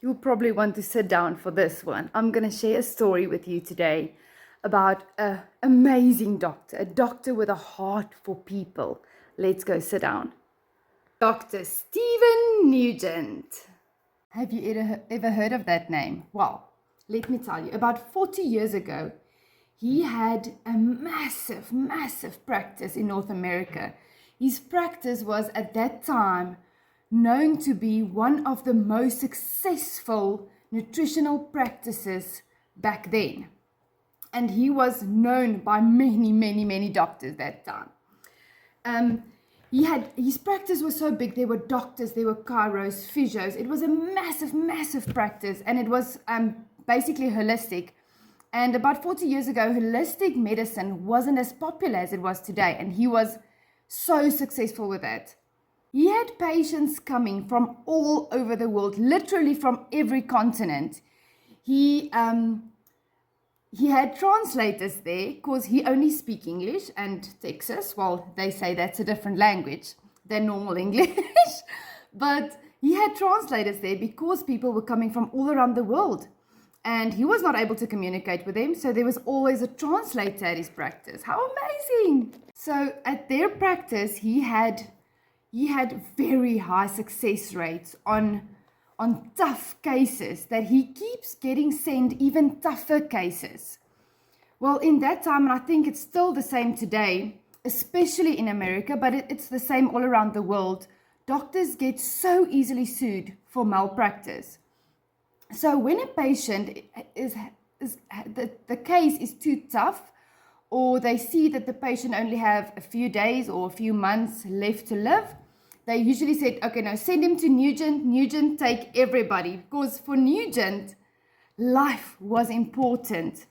You'll probably want to sit down for this one. I'm going to share a story with you today about an amazing doctor, a doctor with a heart for people. Let's go sit down. Dr. Stephen Nugent. Have you ever heard of that name? Well, let me tell you, about 40 years ago, he had a massive practice in North America. His practice was at that time known to be one of the most successful nutritional practices back then. And he was known by many doctors that time. His practice was so big. There were doctors, there were chiros, physios. It was a massive practice, and it was basically holistic. And about 40 years ago, holistic medicine wasn't as popular as it was today, and he was so successful with that. He had patients coming from all over the world, literally from every continent. He had translators there because he only speaks English, and Texas, well, they say that's a different language than normal English. But he had translators there because people were coming from all around the world. And he was not able to communicate with them, so there was always a translator at his practice. How amazing! So at their practice, he had very high success rates on tough cases that he keeps getting sent even tougher cases. Well, in that time, and I think it's still the same today, especially in America, but it's the same all around the world, doctors get so easily sued for malpractice. So when a patient the case is too tough, or they see that the patient only have a few days or a few months left to live, they usually said, okay, now send him to Nugent. Nugent, take everybody. Because for Nugent, life was important.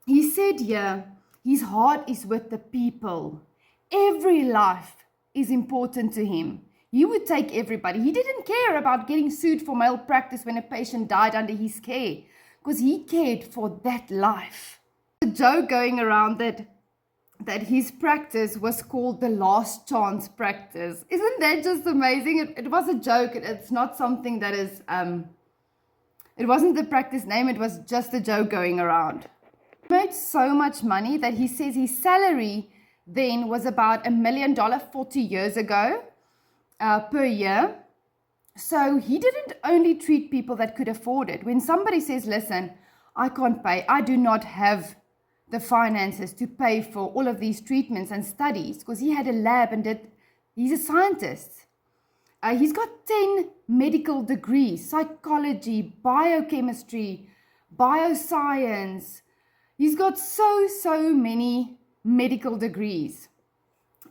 He said here, his heart is with the people. Every life is important to him. He would take everybody. He didn't care about getting sued for malpractice when a patient died under his care, because he cared for that life. A joke going around that his practice was called the last chance practice. Isn't that just amazing? It was a joke. It's not something that is, it wasn't the practice name. It was just a joke going around. He made so much money that he says his salary then was about $1 million 40 years ago. Per year. So he didn't only treat people that could afford it. When somebody says, listen, I can't pay, I do not have the finances to pay for all of these treatments and studies, because he had a lab and he's a scientist. He's got 10 medical degrees: psychology, biochemistry, bioscience. He's got so many medical degrees.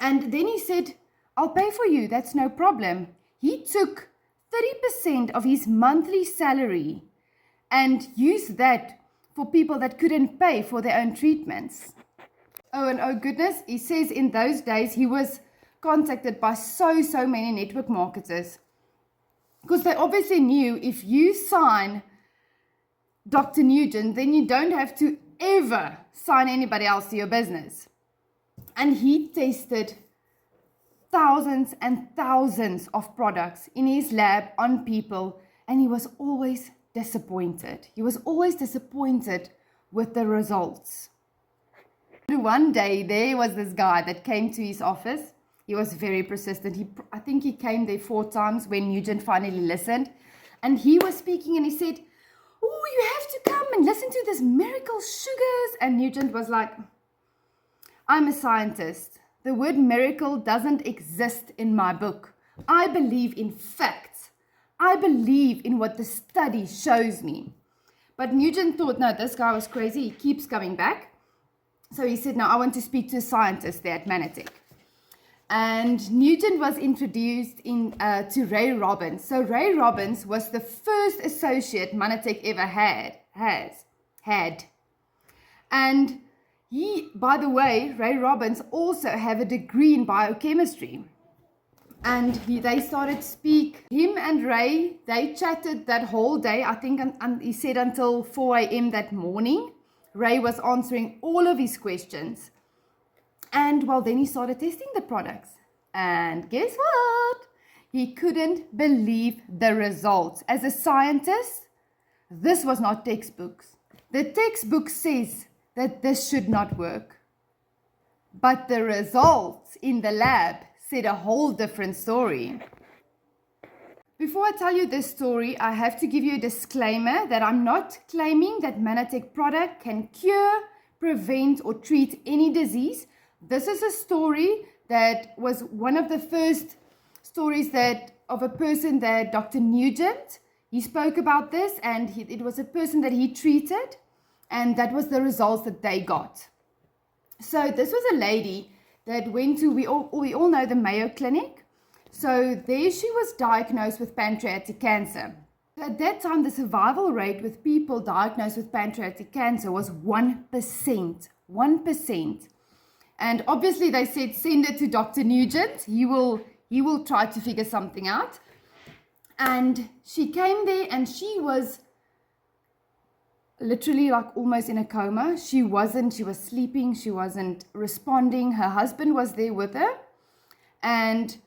And then he said, I'll pay for you, that's no problem. He took 30% of his monthly salary and used that for people that couldn't pay for their own treatments. Oh, and oh goodness, he says in those days he was contacted by so many network marketers, because they obviously knew if you sign Dr. Nugent, then you don't have to ever sign anybody else to your business. And he tested thousands and thousands of products in his lab on people, and he was always disappointed. He was always disappointed with the results. One day, there was this guy that came to his office. He was very persistent. I think he came there 4 times when Nugent finally listened. And he was speaking and he said, oh, you have to come and listen to this miracle sugars. And Nugent was like, I'm a scientist. The word miracle doesn't exist in my book. I believe in facts. I believe in what the study shows me. But Nugent thought, no, this guy was crazy. He keeps coming back. So he said, no, I want to speak to a scientist there at Mannatech. And Nugent was introduced to Ray Robbins. So Ray Robbins was the first associate Mannatech ever had. And he, by the way, Ray Robbins also have a degree in biochemistry. And they started speak. Him and Ray, they chatted that whole day. I think he said until 4 a.m. that morning. Ray was answering all of his questions. And well, then he started testing the products. And guess what? He couldn't believe the results. As a scientist, this was not textbooks. The textbook says that this should not work. But the results in the lab said a whole different story. Before I tell you this story, I have to give you a disclaimer that I'm not claiming that Mannatech product can cure, prevent, or treat any disease. This is a story that was one of the first stories of a person that Dr. Nugent, he spoke about this, and it was a person that he treated, and that was the results that they got. So this was a lady that went to, we all know the Mayo Clinic. So there she was diagnosed with pancreatic cancer. At that time, the survival rate with people diagnosed with pancreatic cancer was 1%. 1%. And obviously they said, send it to Dr. Nugent. He will try to figure something out. And she came there and she was literally like almost in a coma. She was sleeping, she wasn't responding. Her husband was there with her. And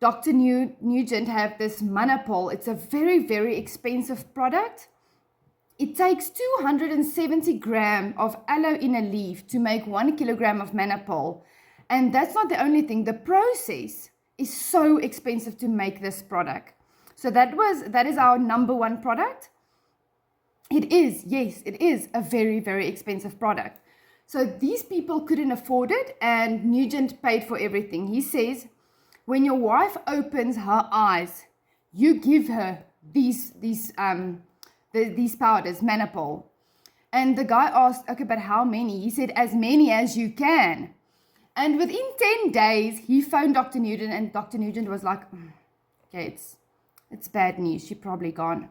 Dr. Nugent have this Mannatech. It's a very, very expensive product. It takes 270 grams of aloe in a leaf to make 1 kilogram of Mannatech. And that's not the only thing. The process is so expensive to make this product. So that is our number one product. It is, yes, it is a very, very expensive product. So these people couldn't afford it, and Nugent paid for everything. He says, when your wife opens her eyes, you give her these powders, Mannatech. And the guy asked, okay, but how many? He said, as many as you can. And within 10 days, he phoned Dr. Nugent, and Dr. Nugent was like, okay, it's bad news. She's probably gone.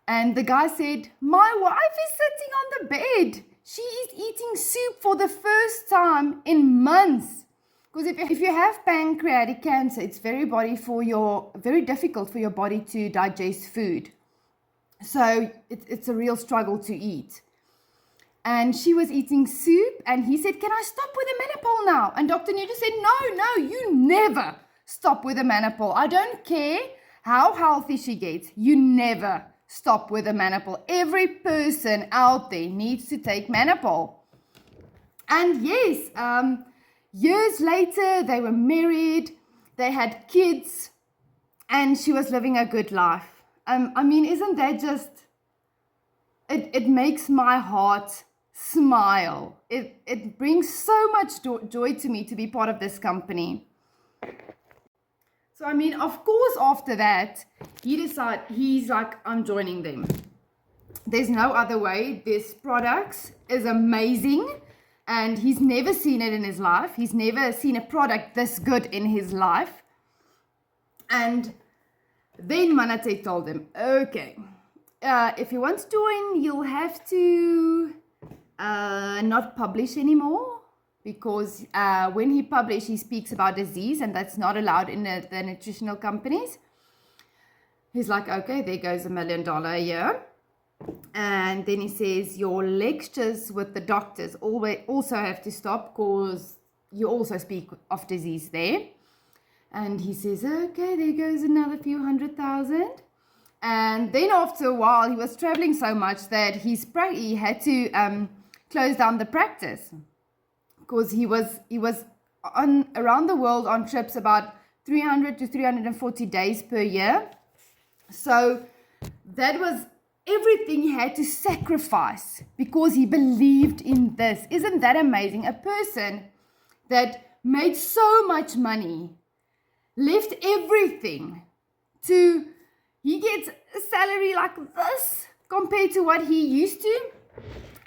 And the guy said, my wife is sitting on the bed. She is eating soup for the first time in months. Because if you have pancreatic cancer, it's very difficult for your body to digest food. So it's a real struggle to eat. And she was eating soup, and he said, can I stop with the Mannatech now? And Dr. Nugent said, no, you never stop with the Mannatech. I don't care how healthy she gets. You never stop with the Mannatech. Every person out there needs to take Mannatech. And yes, years later, they were married, they had kids, and she was living a good life. I mean, isn't that just, it makes my heart smile. It brings so much joy to me to be part of this company. So, I mean, of course, after that, he's like, I'm joining them. There's no other way. This product is amazing. And he's never seen it in his life. He's never seen a product this good in his life. And then Mannatech told him, okay, if you want to join, you'll have to not publish anymore. Because when he publishes, he speaks about disease, and that's not allowed in the nutritional companies. He's like, okay, there goes $1 million a year. And then he says, your lectures with the doctors also have to stop because you also speak of disease there. And he says, okay, there goes another few 100,000. And then after a while, he was traveling so much that he had to close down the practice. Because he was around the world on trips about 300 to 340 days per year. So that was everything he had to sacrifice because he believed in this. Isn't that amazing? A person that made so much money, left everything he gets a salary like this compared to what he used to.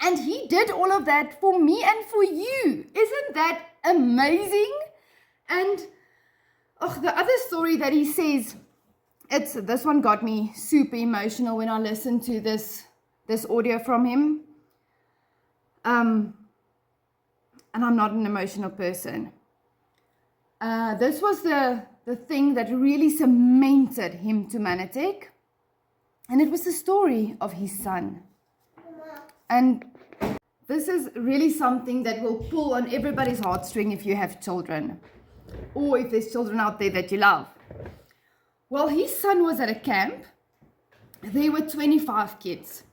And he did all of that for me and for you. Isn't that amazing? And the other story that he says, this one got me super emotional when I listened to this audio from him. And I'm not an emotional person. This was the thing that really cemented him to Mannatech. And it was the story of his son. And this is really something that will pull on everybody's heartstring if you have children. Or if there's children out there that you love. Well, his son was at a camp. There were 25 kids.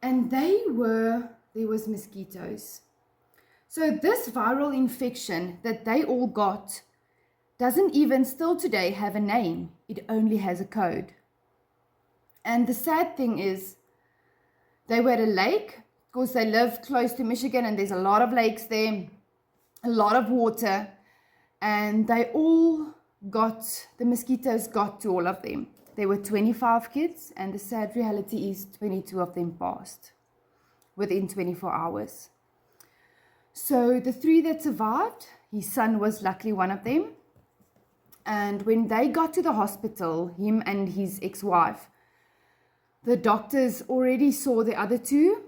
And there was mosquitoes. So this viral infection that they all got doesn't even still today have a name. It only has a code. And the sad thing is, they were at a lake, because they live close to Michigan and there's a lot of lakes there, a lot of water, and the mosquitoes got to all of them. There were 25 kids, and the sad reality is 22 of them passed within 24 hours. So the 3 that survived, his son was luckily one of them. And when they got to the hospital, him and his ex-wife, the doctors already saw the other 2,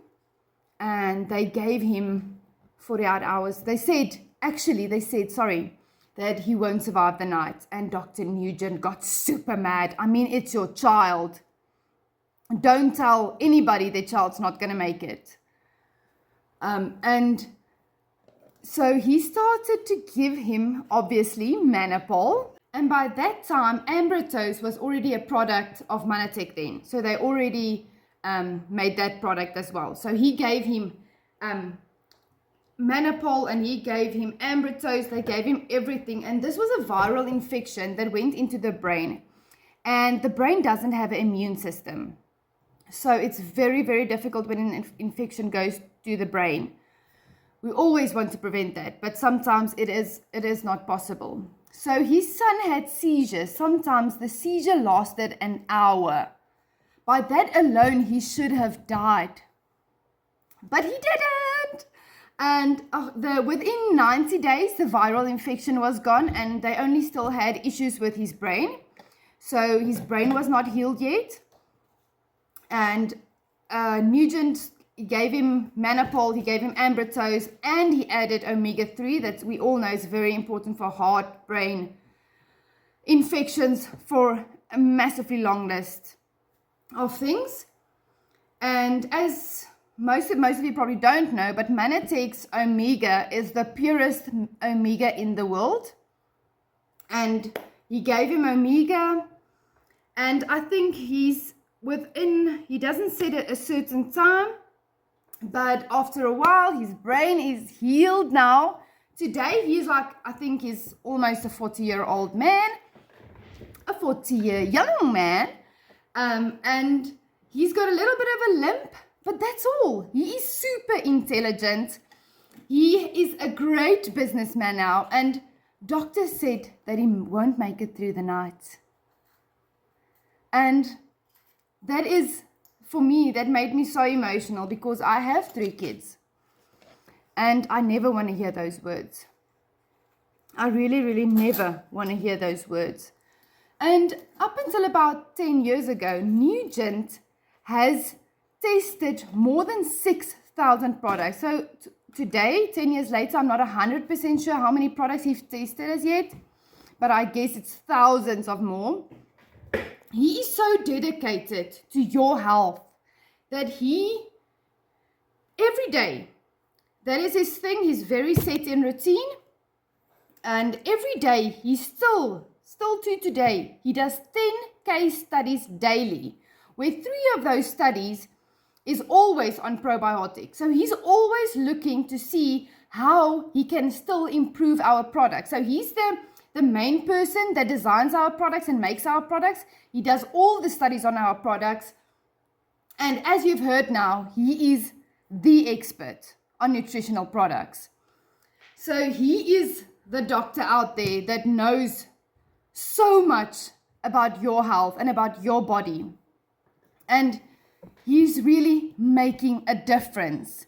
and they gave him 48 hours. They said, that he won't survive the night. And Dr. Nugent got super mad. I mean, it's your child. Don't tell anybody their child's not going to make it. And so he started to give him, obviously, Mannapol. And by that time, Ambrotos was already a product of Mannatech then. So they already made that product as well. So he gave him Mannapol and he gave him Ambrotos. They gave him everything. And this was a viral infection that went into the brain. And the brain doesn't have an immune system. So it's very, very difficult when an infection goes to the brain. We always want to prevent that, but sometimes it is not possible. So his son had seizures. Sometimes the seizure lasted an hour. By that alone, he should have died. But he didn't. And within 90 days, the viral infection was gone, and they only still had issues with his brain. So his brain was not healed yet. And Nugent gave him Mannapol, he gave him Ambrotos, and he added omega-3 that we all know is very important for heart, brain infections, for a massively long list of things. And as most of you probably don't know, but Mannatech's omega is the purest omega in the world. And he gave him omega, and I think he doesn't set a certain time, but after a while, his brain is healed now. Today, he's almost a 40-year-old man, a 40-year young man, and he's got a little bit of a limp, but that's all. He is super intelligent. He is a great businessman now, and doctors said that he won't make it through the night. And that is, for me, that made me so emotional, because I have 3 kids and I never want to hear those words. I really, really never want to hear those words. And up until about 10 years ago, Nugent has tested more than 6,000 products. So today, 10 years later, I'm not 100% sure how many products he's tested as yet, but I guess it's thousands of more. He is so dedicated to your health that every day, that is his thing, he's very set in routine. And every day, he still to today, he does 10 case studies daily, where 3 of those studies is always on probiotics. So he's always looking to see how he can still improve our products. So he's the main person that designs our products and makes our products. He does all the studies on our products. And as you've heard now, he is the expert on nutritional products. So he is the doctor out there that knows so much about your health and about your body. And he's really making a difference.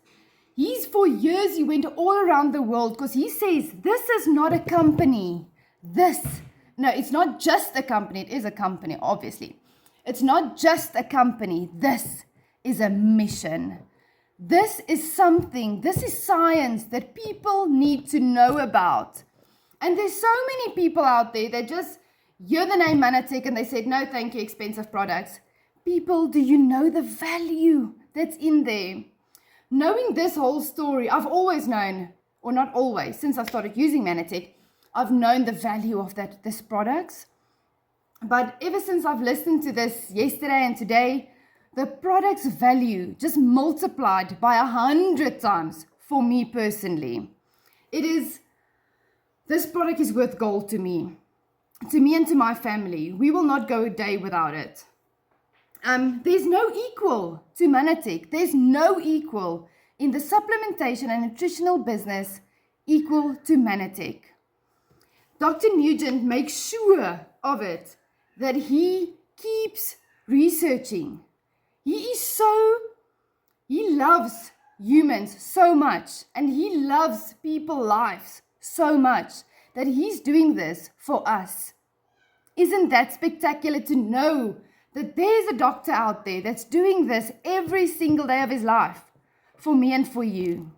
For years, he went all around the world because he says, this is not a company. It's not just a company. It is a company, obviously. It's not just a company. This is a mission. This is science that people need to know about. And there's so many people out there that just hear the name Mannatech and they said, no, thank you, expensive products. People, do you know the value that's in there? Knowing this whole story, I've always known, or not always, since I started using Mannatech, I've known the value of this products. But ever since I've listened to this yesterday and today, the product's value just multiplied by 100 times for me personally. This product is worth gold to me and to my family. We will not go a day without it. There's no equal to Mannatech. There's no equal in the supplementation and nutritional business equal to Mannatech. Dr. Nugent makes sure of it that he keeps researching. He loves humans so much, and he loves people's lives so much that he's doing this for us. Isn't that spectacular to know that there's a doctor out there that's doing this every single day of his life for me and for you?